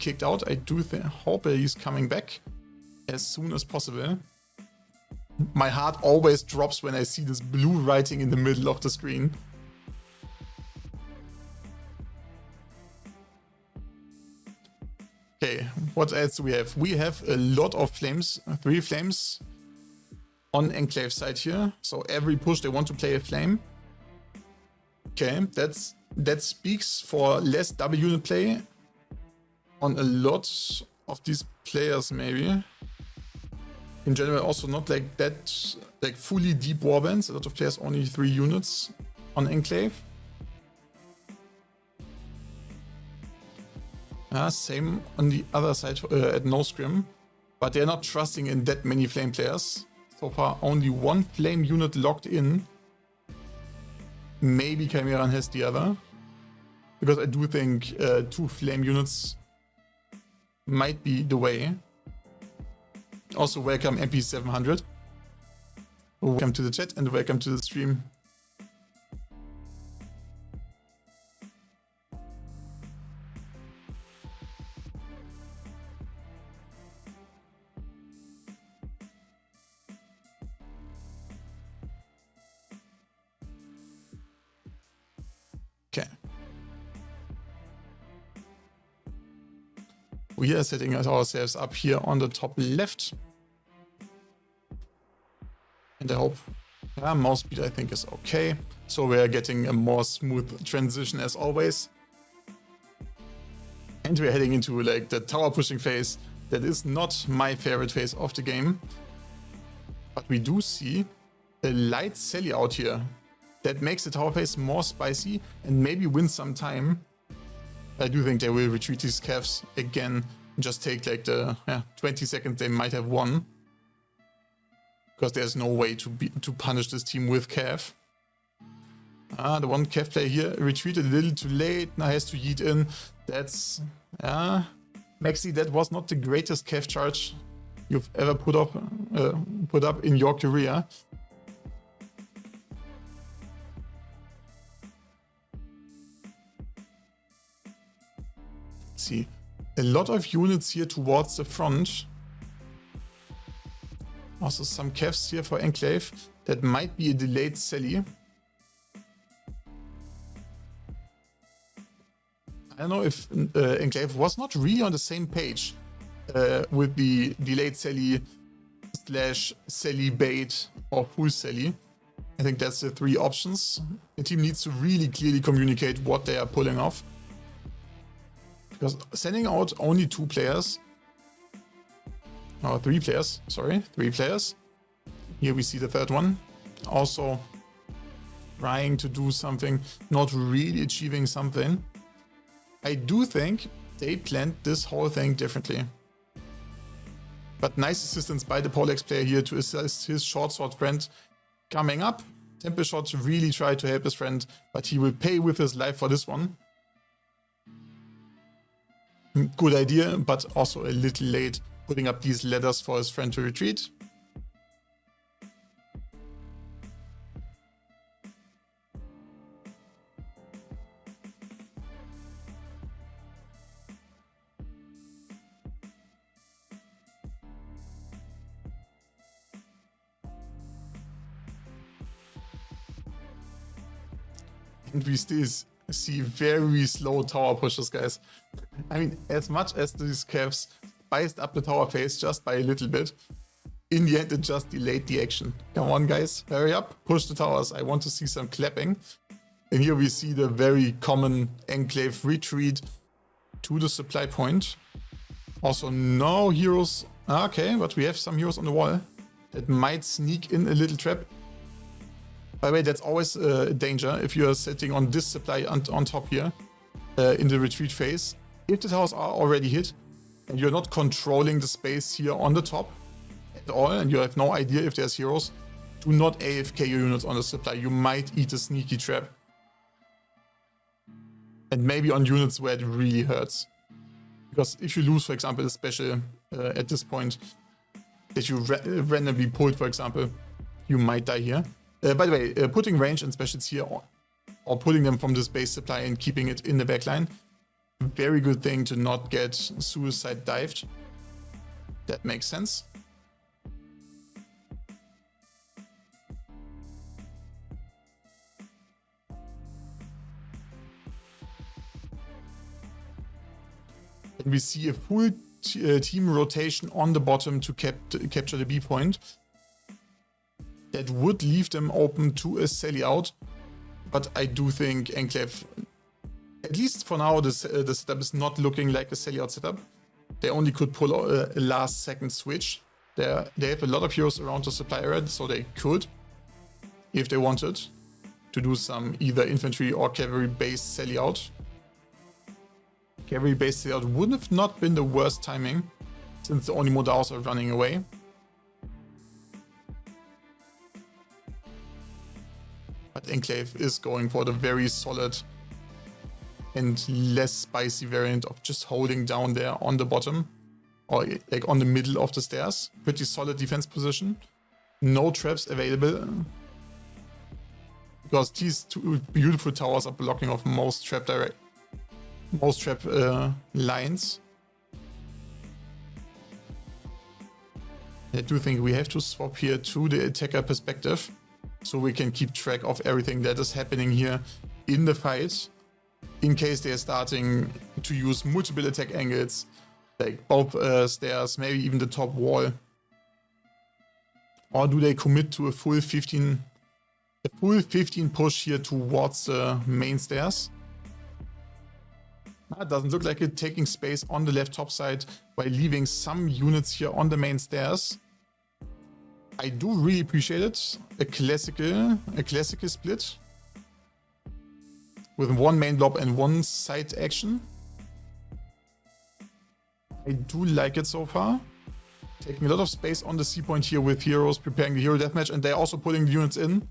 kicked out. I do hope he's coming back as soon as possible. My heart always drops when I see this blue writing in the middle of the screen. Okay, what else do we have? We have a lot of flames, 3 flames on Enclave side here. So every push they want to play a flame. Okay, that speaks for less double unit play on a lot of these players maybe. In general also not like that, like fully deep warbands. A lot of players only 3 units on Enclave. Same on the other side at NoScrim, but they're not trusting in that many flame players. So far only 1 flame unit locked in. Maybe Chimeran has the other, because I do think 2 flame units might be the way. Also welcome MP700. Welcome to the chat and welcome to the stream. Okay. We are setting ourselves up here on the top left. And I hope mouse speed I think is okay. So we are getting a more smooth transition as always. And we're heading into like the tower pushing phase. That is not my favorite phase of the game. But we do see a light Sally out here. That makes the tower phase more spicy and maybe win some time. I do think they will retreat these calves again and just take like the 20 seconds they might have won. Because there's no way to punish this team with calf. The one calf player here retreated a little too late. Now has to yeet in. That's Maxi, that was not the greatest calf charge you've ever put up in your career. See, a lot of units here towards the front. Also some calves here for Enclave. That might be a delayed Sally. I don't know if Enclave was not really on the same page with the delayed Sally / Sally bait or full Sally. I think that's the 3 options. The team needs to really clearly communicate what they are pulling off. Because sending out only 2 players, or 3 players, sorry, 3 players. Here we see the 3rd one. Also trying to do something, not really achieving something. I do think they planned this whole thing differently. But nice assistance by the Polex player here to assist his short sword friend coming up. Temple Shot really tried to help his friend, but he will pay with his life for this one. Good idea, but also a little late putting up these ladders for his friend to retreat. And we still see very slow tower pushes, guys. I mean, as much as these calves spiced up the tower phase just by a little bit, in the end it just delayed the action. Come on, guys, hurry up, push the towers. I want to see some clapping. And here we see the very common Enclave retreat to the supply point. Also no heroes. Okay, but we have some heroes on the wall that might sneak in a little trap. By the way, that's always a danger if you are sitting on this supply on top here in the retreat phase. If the towers are already hit and you're not controlling the space here on the top at all and you have no idea if there's heroes, do not AFK your units on the supply. You might eat a sneaky trap. And maybe on units where it really hurts. Because if you lose, for example, a special at this point that you randomly pulled, for example, you might die here. By the way, putting range and specials here or pulling them from this base supply and keeping it in the backline very good thing to not get suicide dived. That makes sense. And we see a full team rotation on the bottom to capture the B point. That would leave them open to a sally out. But I do think Enclave, at least for now, the setup is not looking like a sally out setup. They only could pull a last second switch. They have a lot of heroes around the supply area, so they could, if they wanted, to do some either infantry or cavalry based sally out. Cavalry based sally out would have not been the worst timing, since the only Modaos are running away. But Enclave is going for the very solid and less spicy variant of just holding down there on the bottom, or like on the middle of the stairs. Pretty solid defense position. No traps available, because these two beautiful towers are blocking off most trap lines. I do think we have to swap here to the attacker perspective, so we can keep track of everything that is happening here in the fight, in case they are starting to use multiple attack angles, like both stairs, maybe even the top wall. Or do they commit to a full 15 push here towards the main stairs? It doesn't look like it, taking space on the left top side while leaving some units here on the main stairs. I do really appreciate it. A classical split with one main blob and one side action. I do like it so far. Taking a lot of space on the C point here with heroes preparing the hero deathmatch, and they're also putting the units in.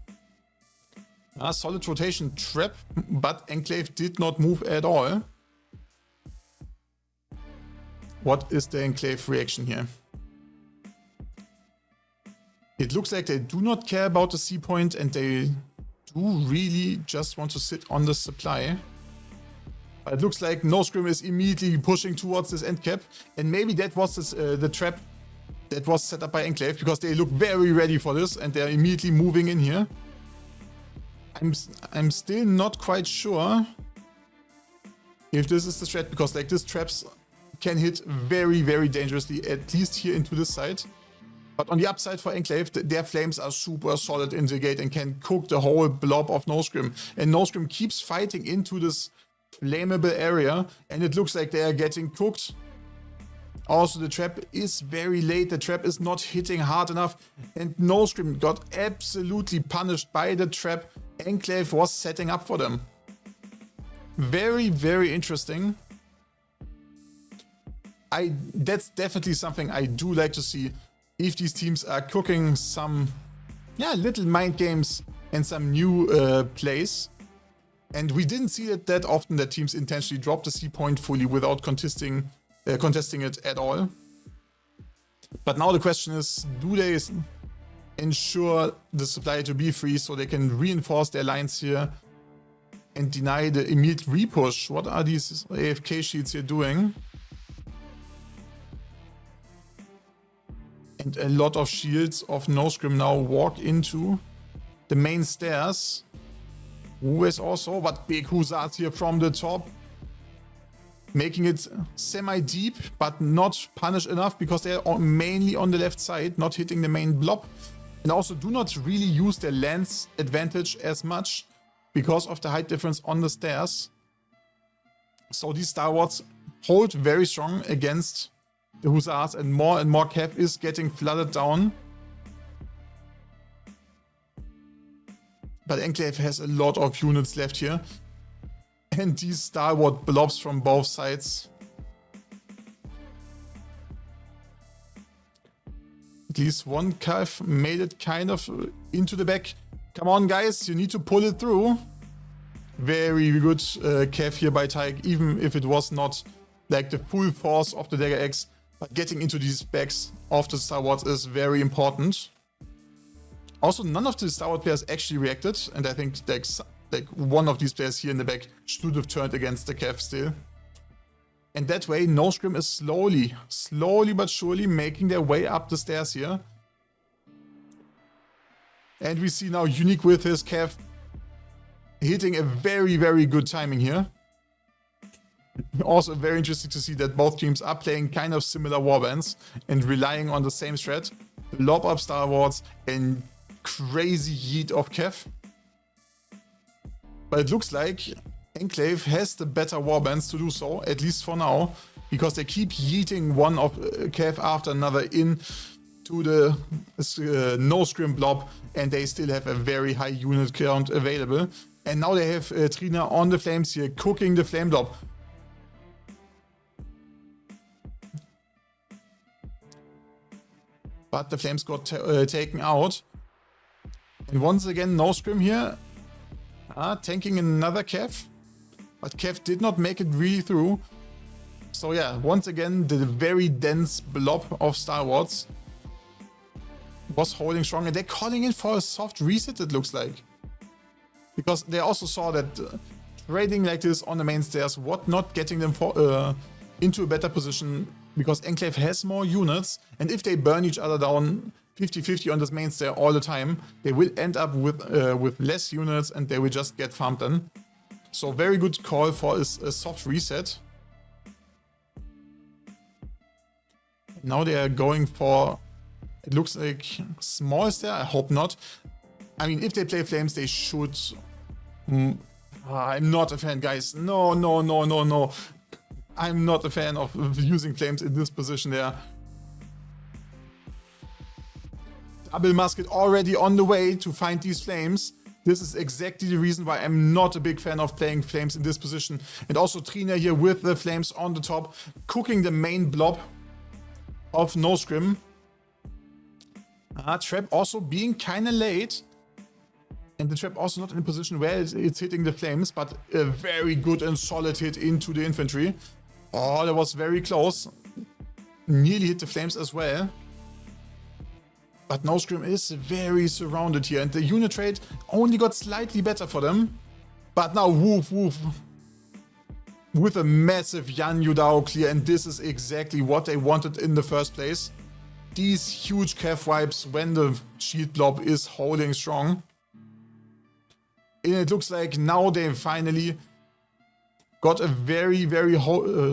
Solid rotation trap, but Enclave did not move at all. What is the Enclave reaction here? It looks like they do not care about the C point, and they do really just want to sit on the supply. But it looks like NoScrim is immediately pushing towards this end cap, and maybe that was the trap that was set up by Enclave, because they look very ready for this and they're immediately moving in here. I'm still not quite sure if this is the strat, because like these traps can hit very, very dangerously, at least here into this side. But on the upside for Enclave, their flames are super solid in the gate and can cook the whole blob of NoScrim. And NoScrim keeps fighting into this flammable area, and it looks like they are getting cooked. Also, the trap is very late. The trap is not hitting hard enough, and NoScrim got absolutely punished by the trap Enclave was setting up for them. Very, very interesting. That's definitely something I do like to see. If these teams are cooking some little mind games and some new plays. And we didn't see it that often, that teams intentionally drop the C point fully without contesting it at all. But now the question is, do they ensure the supply to be free so they can reinforce their lines here and deny the immediate repush? What are these AFK shields here doing? And a lot of shields of NoScrim now walk into the main stairs. Who is also, but big hussars here from the top, making it semi-deep, but not punish enough, because they are mainly on the left side, not hitting the main blob. And also do not really use their lance advantage as much because of the height difference on the stairs. So these Star Wards hold very strong against the hussars, and more cav is getting flooded down. But Enclave has a lot of units left here. And these Star Ward blobs from both sides. At least one cav made it kind of into the back. Come on, guys, you need to pull it through. Very good cav here by Tyke, even if it was not like the full force of the Dagger X. But getting into these backs of the Star Wards is very important. Also, none of the Star Wars players actually reacted, and I think like one of these players here in the back should have turned against the cav still. And that way, NoScrim is slowly but surely making their way up the stairs here. And we see now Unique with his Cav hitting a very, very good timing here. Also very interesting to see that both teams are playing kind of similar warbands and relying on the same strat. Lob up Star Wards and crazy yeet of Cav. But it looks like Enclave has the better warbands to do so, at least for now, because they keep yeeting one of Cav after another in to the NoScrim blob, and they still have a very high unit count available. And now they have Trina on the flames here, cooking the flame blob. But the flames got taken out. And once again, NoScrim here, tanking another Cav. But Cav did not make it really through. So yeah, once again, the very dense blob of Star Wars was holding strong. And they're calling in for a soft reset, it looks like. Because they also saw that trading like this on the main stairs was not getting them into a better position. Because Enclave has more units. And if they burn each other down 50-50 on this main stair all the time, they will end up with less units and they will just get farmed then. So very good call for a soft reset. Now they are going for, it looks like small stair, I hope not. I mean, if they play flames, they should... I'm not a fan, guys. No. I'm not a fan of using flames in this position there. Double musket already on the way to find these flames. This is exactly the reason why I'm not a big fan of playing flames in this position. And also Trina here with the flames on the top, cooking the main blob of NoScrim. Trap also being kind of late. And the trap also not in a position where it's hitting the flames, but a very good and solid hit into the infantry. Oh, that was very close. Nearly hit the flames as well. But NoScrim is very surrounded here, and the unit trade only got slightly better for them. But now woof. With a massive Yan Yudao clear, and this is exactly what they wanted in the first place. These huge Cav wipes when the shield blob is holding strong. And it looks like now they finally got a very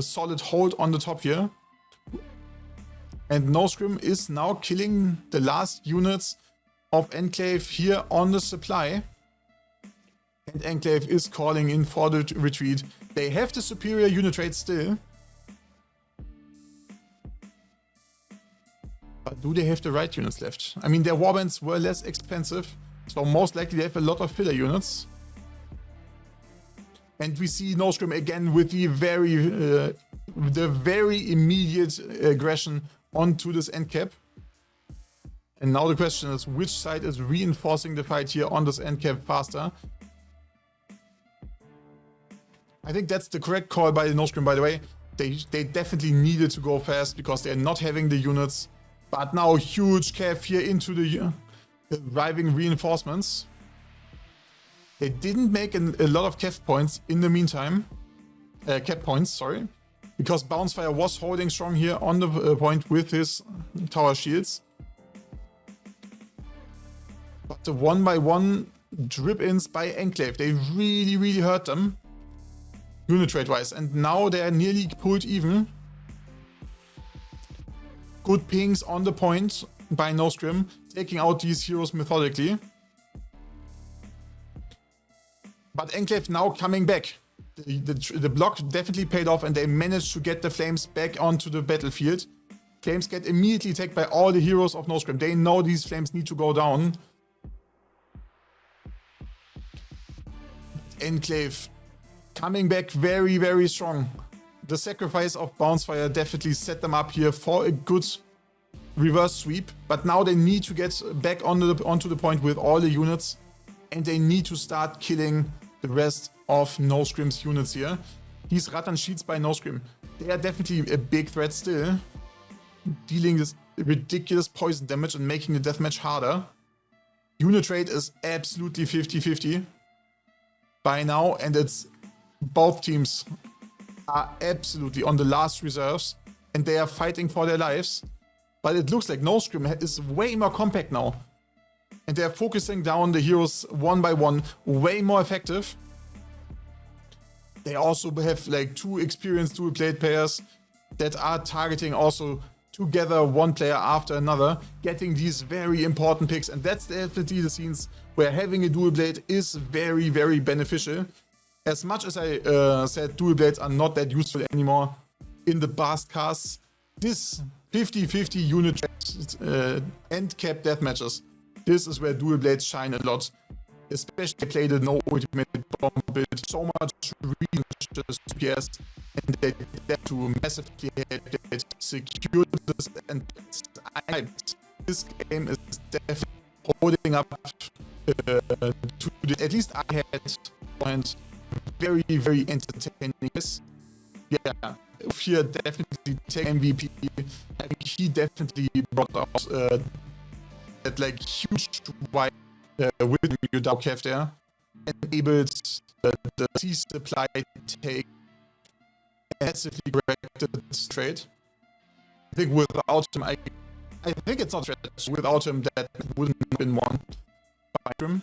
solid hold on the top here. And NoScrim is now killing the last units of Enclave here on the supply. And Enclave is calling in for the retreat. They have the superior unit rate still. But do they have the right units left? I mean, their warbands were less expensive, so most likely they have a lot of filler units. And we see NoScrim again with the very immediate aggression onto this end cap. And now the question is, which side is reinforcing the fight here on this end cap faster? I think that's the correct call by the NoScrim, by the way. They definitely needed to go fast because they're not having the units. But now huge Cav here into the arriving reinforcements. They didn't make a lot of Cav points in the meantime. Cap points, sorry. Because Bouncefire was holding strong here on the point with his tower shields. But the 1-by-1 drip-ins by Enclave, they really hurt them. Unit trade-wise. And now they are nearly pulled even. Good pings on the point by NoScrim, taking out these heroes methodically. But Enclave now coming back. The block definitely paid off and they managed to get the flames back onto the battlefield. Flames get immediately attacked by all the heroes of NoScrim. They know these flames need to go down. Enclave coming back very strong. The sacrifice of Bouncefire definitely set them up here for a good reverse sweep. But now they need to get back onto the point with all the units. And they need to start killing the rest of NoScrim's units here. These Rattan Sheets by NoScrim, they are definitely a big threat still. Dealing this ridiculous poison damage and making the deathmatch harder. Unit rate is absolutely 50-50 by now, and it's both teams are absolutely on the last reserves and they are fighting for their lives. But it looks like NoScrim is way more compact now. And they're focusing down the heroes one by one, way more effective. They also have like 2 experienced dual blade players that are targeting also together one player after another, getting these very important picks. And that's definitely the scenes where having a dual blade is very, very beneficial. As much as I said dual blades are not that useful anymore in the Bast casts, this 50-50 unit end cap deathmatches, this is where dual blades shine a lot. Especially play the no ultimate bomb build, so much resources PS, and they did to massively secure this. And this game is definitely holding up to the, at least I had point very, very entertaining. Yeah, here definitely take MVP. I think he definitely brought out that like huge wide with you Enclave there, enabled the sea supply take massively corrected this trade. I think without him, I think it's not stretch. Without him, that wouldn't have been won by him.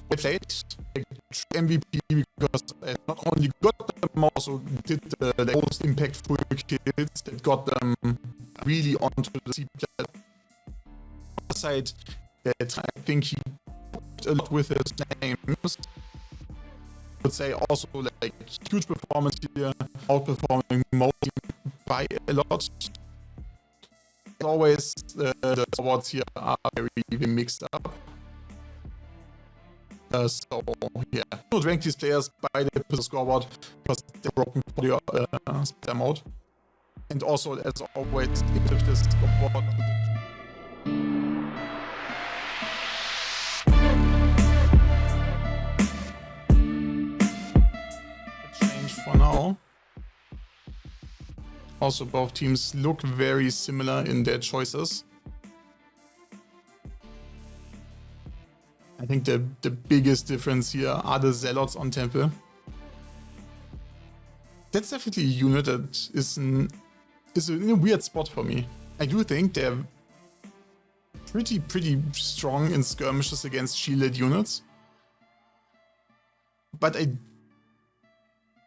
They played like, MVP because I not only got them, also did the most impactful kills that got them really onto the sea platform. Side that I think he put a lot with his names. I would say also like huge performance here, outperforming most by a lot. As always, the awards here are very, very mixed up. So yeah, don't rank these players by the scoreboard because they're broken for the spam mode. And also, as always, if this scoreboard for now. Also, both teams look very similar in their choices. I think the biggest difference here are the Zealots on Temple. That's definitely a unit that is in a weird spot for me. I do think they're pretty strong in skirmishes against shielded units. But I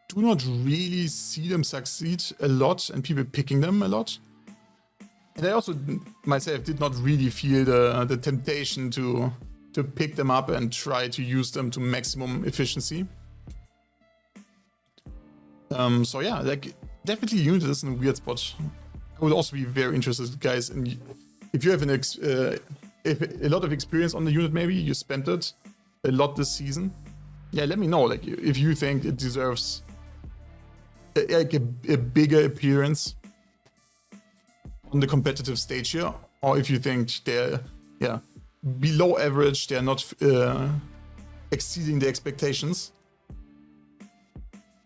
do not really see them succeed a lot and people picking them a lot. And I also myself did not really feel the temptation to pick them up and try to use them to maximum efficiency. So yeah, like definitely unit is in a weird spot. I would also be very interested, guys, in if you have if a lot of experience on the unit, maybe you spent it a lot this season. Yeah, let me know, like if you think it deserves like a bigger appearance on the competitive stage here, or if you think they're below average, they're not exceeding the expectations.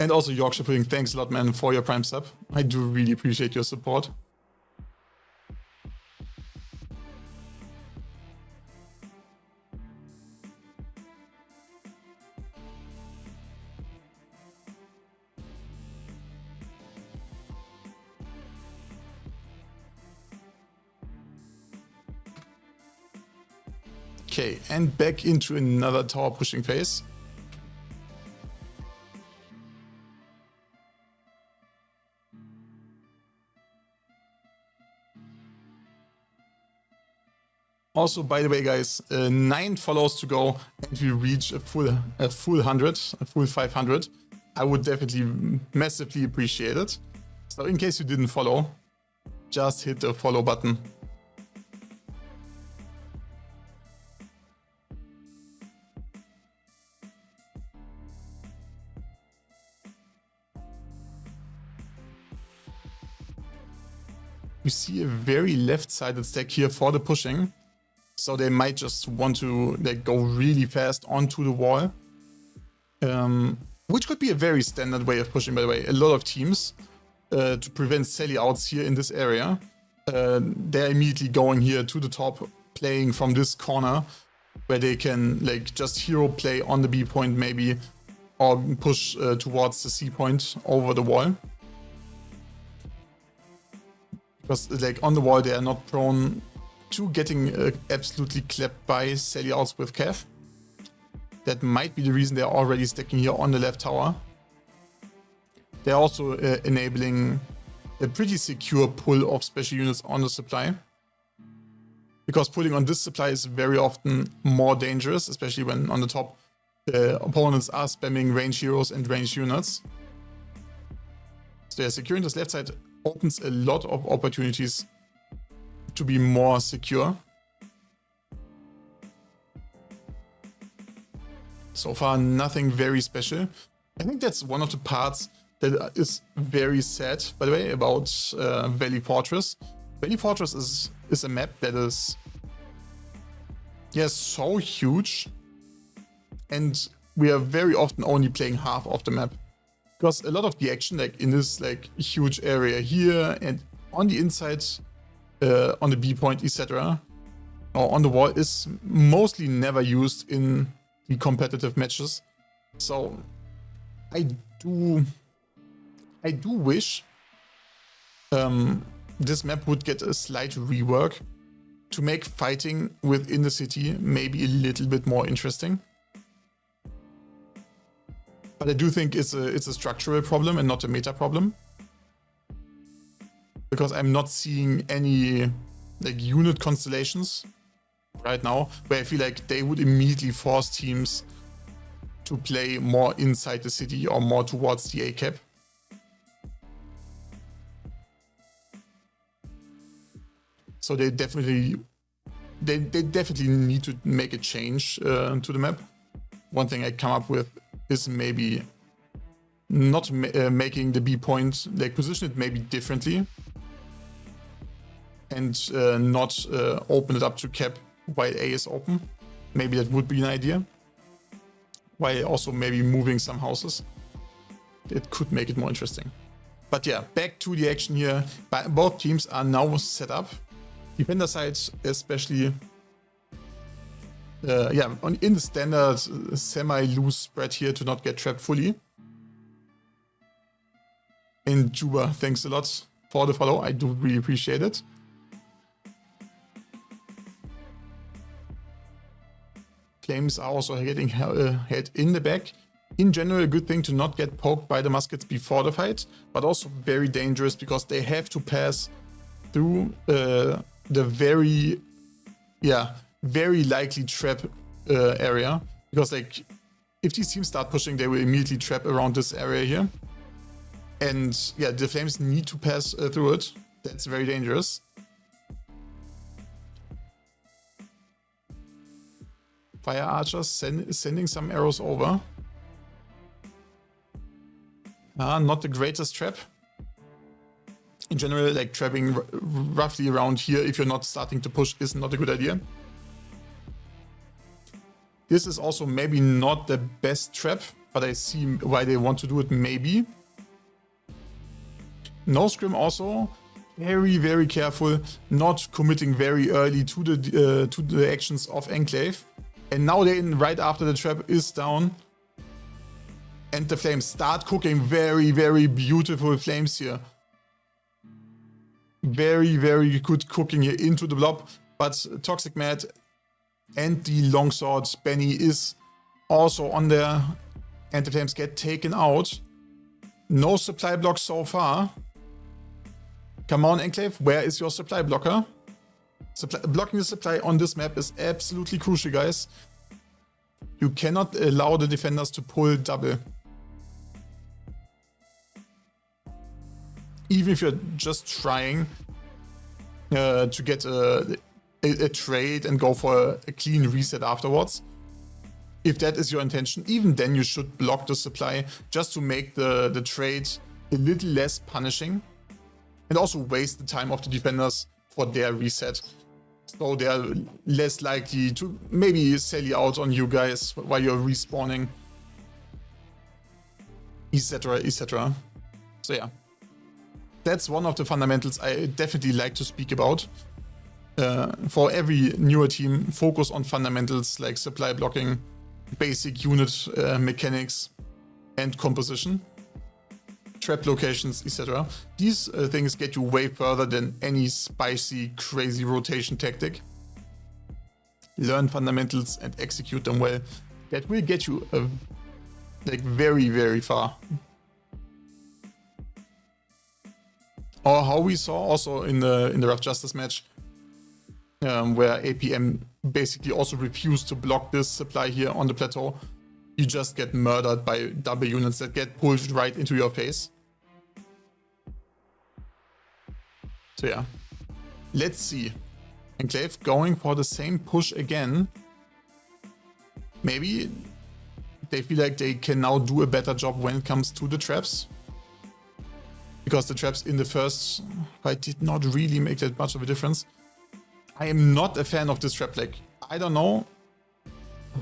And also Yorkshire Pudding, thanks a lot, man, for your Prime sub. I do really appreciate your support. Okay, and back into another tower pushing phase. Also, by the way, guys, 9 follows to go, and we reach a full 100, a full 500. I would definitely massively appreciate it. So, in case you didn't follow, just hit the follow button. We see a very left-sided stack here for the pushing. So they might just want to like go really fast onto the wall. Which could be a very standard way of pushing, by the way. A lot of teams, to prevent Sally outs here in this area, they're immediately going here to the top, playing from this corner, where they can like just hero play on the B point maybe, or push towards the C point over the wall. Because like on the wall they are not prone to getting absolutely clapped by sally outs with Cav. That might be the reason they're already stacking here on the left tower. They're also enabling a pretty secure pull of special units on the supply. Because pulling on this supply is very often more dangerous, especially when on the top the opponents are spamming range heroes and range units. So yeah, securing this left side opens a lot of opportunities to be more secure. So far, nothing very special. I think that's one of the parts that is very sad, by the way, about Valley Fortress. Valley Fortress is a map that is, yeah, so huge, and we are very often only playing half of the map. Because a lot of the action, like in this like huge area here and on the inside, on the B point, etc., or on the wall, is mostly never used in the competitive matches. So I do wish this map would get a slight rework to make fighting within the city maybe a little bit more interesting. But I do think it's a structural problem and not a meta problem. Because I'm not seeing any like unit constellations right now where I feel like they would immediately force teams to play more inside the city or more towards the A cap. So they definitely need to make a change to the map. One thing I come up with is maybe not making the B point, like position it maybe differently, and not open it up to cap while A is open. Maybe that would be an idea. While also maybe moving some houses. It could make it more interesting. But yeah, back to the action here. Both teams are now set up. Defender side especially, yeah, in the standard semi-loose spread here to not get trapped fully. And Juba, thanks a lot for the follow. I do really appreciate it. Flames are also getting hit in the back. In general, a good thing to not get poked by the muskets before the fight, but also very dangerous because they have to pass through the very likely trap area. Because like, if these teams start pushing, they will immediately trap around this area here. And yeah, the flames need to pass through it. That's very dangerous. Fire archers sending some arrows over. Not the greatest trap. In general, like trapping roughly around here if you're not starting to push is not a good idea. This is also maybe not the best trap, but I see why they want to do it maybe. NoScrim also very, very careful, not committing very early to the actions of Enclave. And now they're in right after the trap is down. And the flames start cooking. Very, very beautiful flames here. Very, very good cooking here into the blob. But Toxic Mad and the longsword Benny is also on there. And the flames get taken out. No supply block so far. Come on, Enclave. Where is your supply blocker? Blocking the supply on this map is absolutely crucial, guys. You cannot allow the defenders to pull double. Even if you're just trying to get a trade and go for a clean reset afterwards. If that is your intention, even then you should block the supply just to make the trade a little less punishing. And also waste the time of the defenders for their reset. So they are less likely to maybe sally out on you guys while you're respawning. Etc, etc. So yeah. That's one of the fundamentals I definitely like to speak about. For every newer team, focus on fundamentals like supply blocking, basic unit mechanics, and composition, trap locations, etc. These things get you way further than any spicy, crazy rotation tactic. Learn fundamentals and execute them well. That will get you like very, very far. Or how we saw also in the Rough Justice match, where APM basically also refused to block this supply here on the plateau. You just get murdered by double units that get pulled right into your face. So yeah, let's see. Enclave going for the same push again. Maybe they feel like they can now do a better job when it comes to the traps. Because the traps in the first fight did not really make that much of a difference. I am not a fan of this trap. Like, I don't know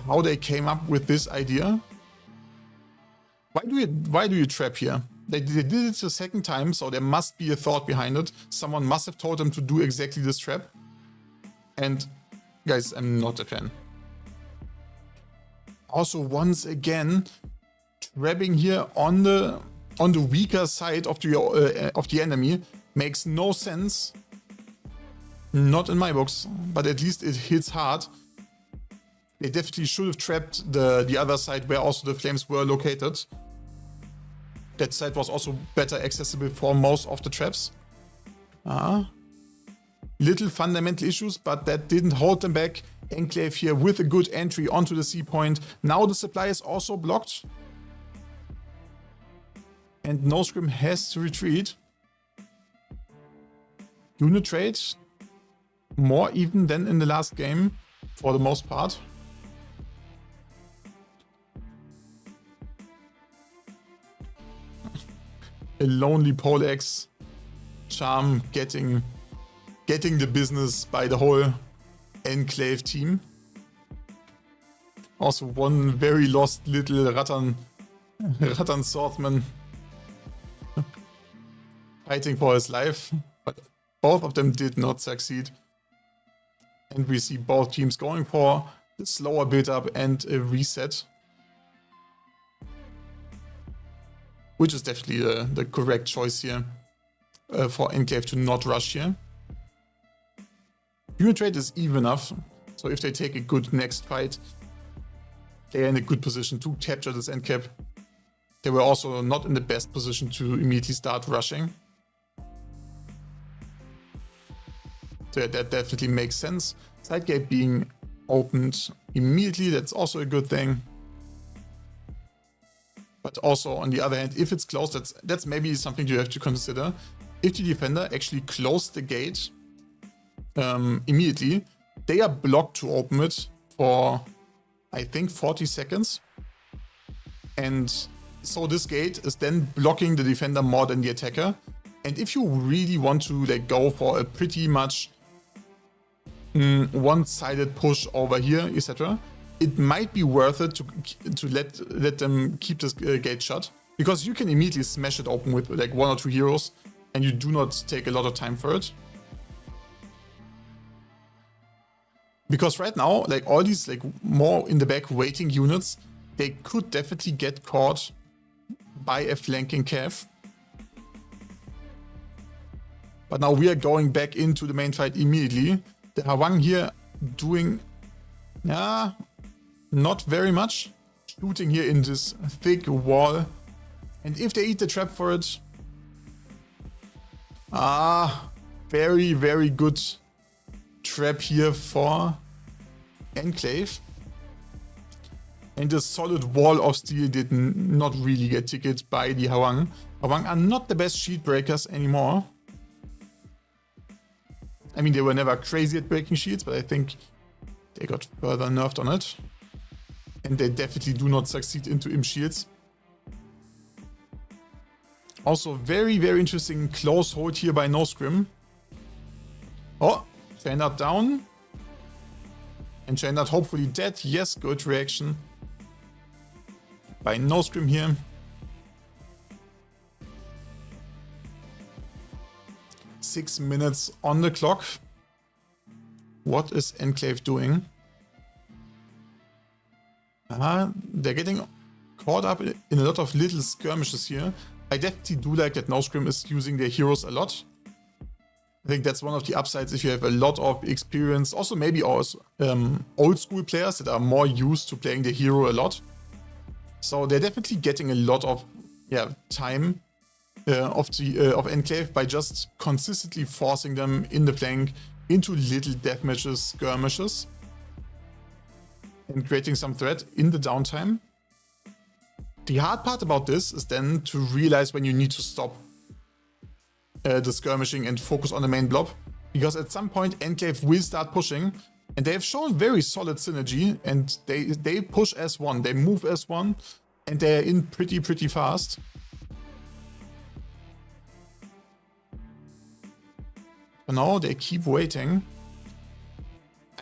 how they came up with this idea. Why do you trap here? They did it the second time, so there must be a thought behind it. Someone must have told them to do exactly this trap. And guys, I'm not a fan. Also, once again, trapping here on the weaker side of the enemy makes no sense. Not in my books, but at least it hits hard. They definitely should have trapped the other side where also the flames were located. That side was also better accessible for most of the traps. Little fundamental issues, but that didn't hold them back. Enclave here with a good entry onto the C point. Now the supply is also blocked. And NoScrim has to retreat. Unit trade. More even than in the last game, for the most part. A lonely Poleaxe charm getting the business by the whole Enclave team. Also one very lost little Rattan swordsman fighting for his life, but both of them did not succeed. And we see both teams going for the slower build-up and a reset. Which is definitely the correct choice here for Enclave to not rush here. Unit trade is even enough, so if they take a good next fight, they are in a good position to capture this end cap. They were also not in the best position to immediately start rushing. So yeah, that definitely makes sense. Side gate being opened immediately, that's also a good thing. But also on the other hand, if it's closed, that's maybe something you have to consider. If the defender actually closed the gate immediately, they are blocked to open it for, I think, 40 seconds. And so this gate is then blocking the defender more than the attacker. And if you really want to like go for a pretty much one-sided push over here, etc., it might be worth it to let them keep this gate shut, because you can immediately smash it open with like 1 or 2 heroes, and you do not take a lot of time for it. Because right now, like all these like more in the back waiting units, they could definitely get caught by a flanking cav. But now we are going back into the main fight immediately. The Hwang here doing, not very much. Shooting here in this thick wall. And if they eat the trap for it, very, very good trap here for Enclave. And the solid wall of steel did not really get ticketed by the Hwang. Hwang are not the best sheet breakers anymore. I mean, they were never crazy at breaking shields, but I think they got further nerfed on it. And they definitely do not succeed into imp shields. Also, very, very interesting close hold here by NoScrim. Oh, Chainard down. And Chainard hopefully dead. Yes, good reaction by NoScrim here. Six minutes on the clock. What is Enclave doing? They're getting caught up in a lot of little skirmishes here. I definitely do like that NoScrim is using their heroes a lot. I think that's one of the upsides if you have a lot of experience. Also maybe also old school players that are more used to playing the hero a lot. So they're definitely getting a lot of time of Enclave by just consistently forcing them in the flank into little deathmatches, skirmishes, and creating some threat in the downtime. The hard part about this is then to realize when you need to stop the skirmishing and focus on the main blob, because at some point Enclave will start pushing, and they have shown very solid synergy, and they push as one, they move as one, and they're in pretty fast. For now they keep waiting.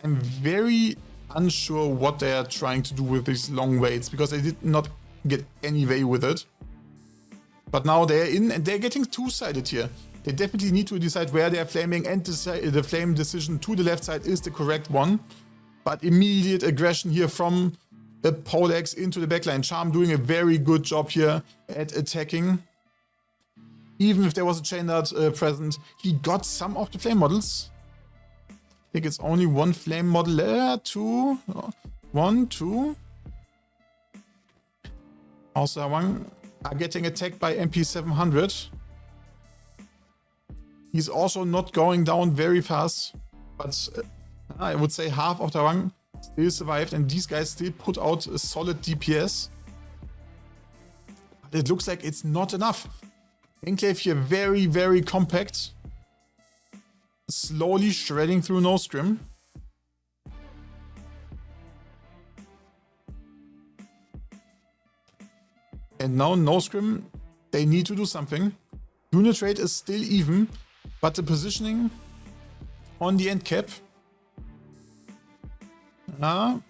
I'm very unsure what they are trying to do with these long waits, because they did not get any way with it. But now they're in and they're getting two-sided here. They definitely need to decide where they're flaming, and the flame decision to the left side is the correct one. But immediate aggression here from the Poleaxe into the backline. Charm doing a very good job here at attacking. Even if there was a chain dart present, he got some of the flame models. I think it's only one flame model there. Two. One, two. Also, one are getting attacked by MP700. He's also not going down very fast, but I would say half of the run still survived, and these guys still put out a solid DPS. But it looks like it's not enough. Enclave here very compact. Slowly shredding through NoScrim. And now NoScrim, they need to do something. Unit rate is still even, but the positioning on the end cap. I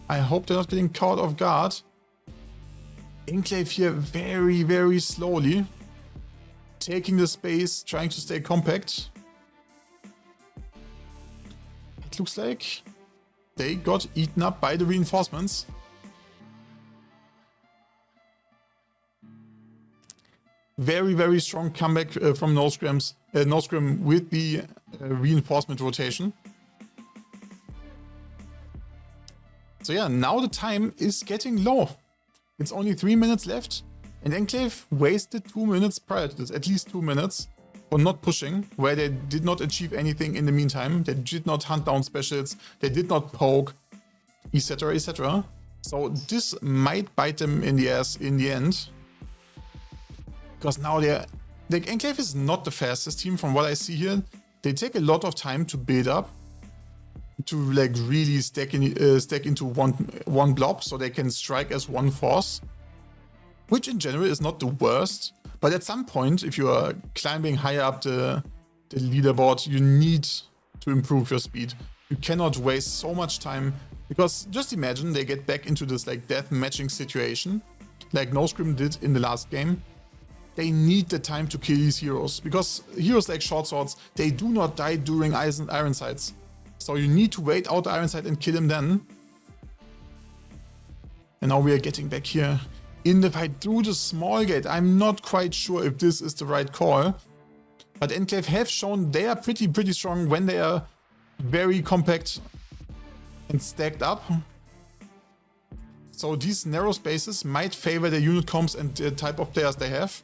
hope they're not getting caught off guard. Enclave here very slowly. Taking the space, trying to stay compact. It looks like they got eaten up by the reinforcements. Very strong comeback from NoScrim with the reinforcement rotation. So yeah, now the time is getting low. It's only 3 minutes left, and Enclave wasted 2 minutes prior to this, at least 2 minutes, for not pushing, where they did not achieve anything in the meantime. They did not hunt down specials, they did not poke, etc. etc. So this might bite them in the ass in the end. Because now Enclave is not the fastest team from what I see here. They take a lot of time to build up, to like really stack into one blob, so they can strike as one force, which in general is not the worst. But at some point, if you are climbing higher up the leaderboard, you need to improve your speed. You cannot waste so much time, because just imagine they get back into this like death matching situation, like NoScrim did in the last game. They need the time to kill these heroes, because heroes like short swords, they do not die during iron sights. So you need to wait out the iron sight and kill him then. And now we are getting back here in the fight through the small gate. I'm not quite sure if this is the right call, but Enclave have shown they are pretty strong when they are very compact and stacked up. So these narrow spaces might favor the unit comps and the type of players they have.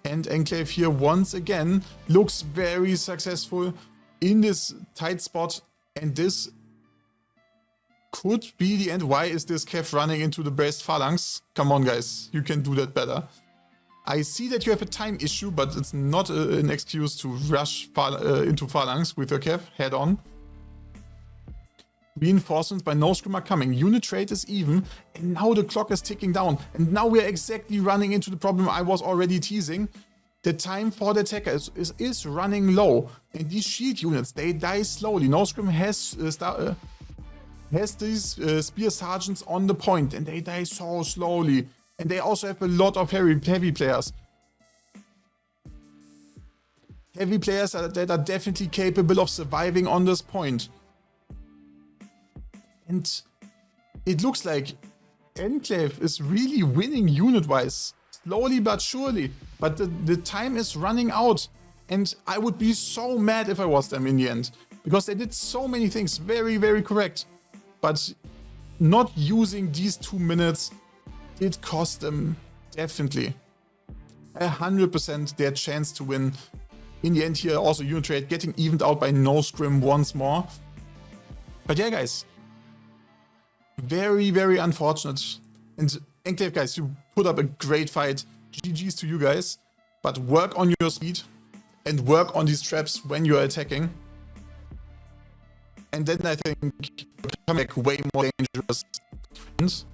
And Enclave here once again looks very successful in this tight spot, and this could be the end. Why is this Kev running into the braced phalanx? Come on guys, you can do that better. I see that you have a time issue, but it's not an excuse to rush into phalanx with your Kev head on. Reinforcements by NoScrim are coming. Unit rate is even, and now the clock is ticking down. And now we're exactly running into the problem I was already teasing. The time for the attacker is running low, and these shield units, they die slowly. NoScrim has these spear sergeants on the point, and they die so slowly. And they also have a lot of heavy players. heavy players that are definitely capable of surviving on this point. And it looks like Enclave is really winning unit-wise, slowly but surely. But the time is running out. And I would be so mad if I was them in the end. Because they did so many things very, very correct. But not using these 2 minutes did cost them definitely 100% their chance to win. In the end here, also unit trade getting evened out by NoScrim once more. But yeah, guys. Very, very unfortunate. And Enclave, guys, you put up a great fight. GG's to you guys. But work on your speed. And work on these traps when you're attacking. And then I think you'll become like way more dangerous. And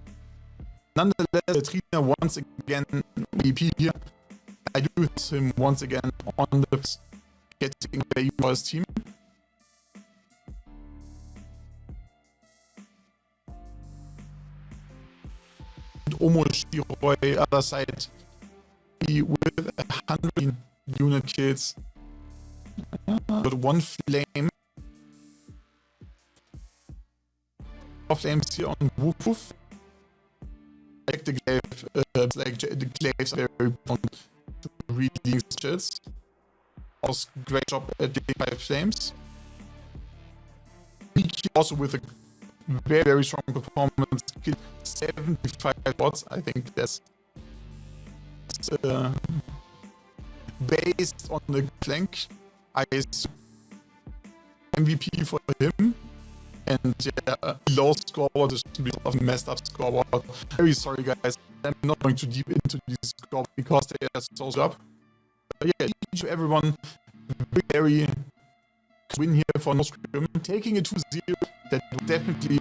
nonetheless, Trina once again VP here. I do him once again on the getting value for his team. And Omo Shiroi, other side, he with 100 unit kills. Got 1 flame. 4 flames here on Woof Woof. Like the glaive, the glaives are very prone to reading skills. Also, great job at getting 5 flames. Miki also with a very, very strong performance. 75 shots. I think that's based on the flank. I guess MVP for him. And yeah, low scoreboard is a messed up scoreboard. Very sorry, guys. I'm not going too deep into this scoreboard because they are so up. But yeah, each to everyone, very win here for NoScrim. Taking it 2-0, that would definitely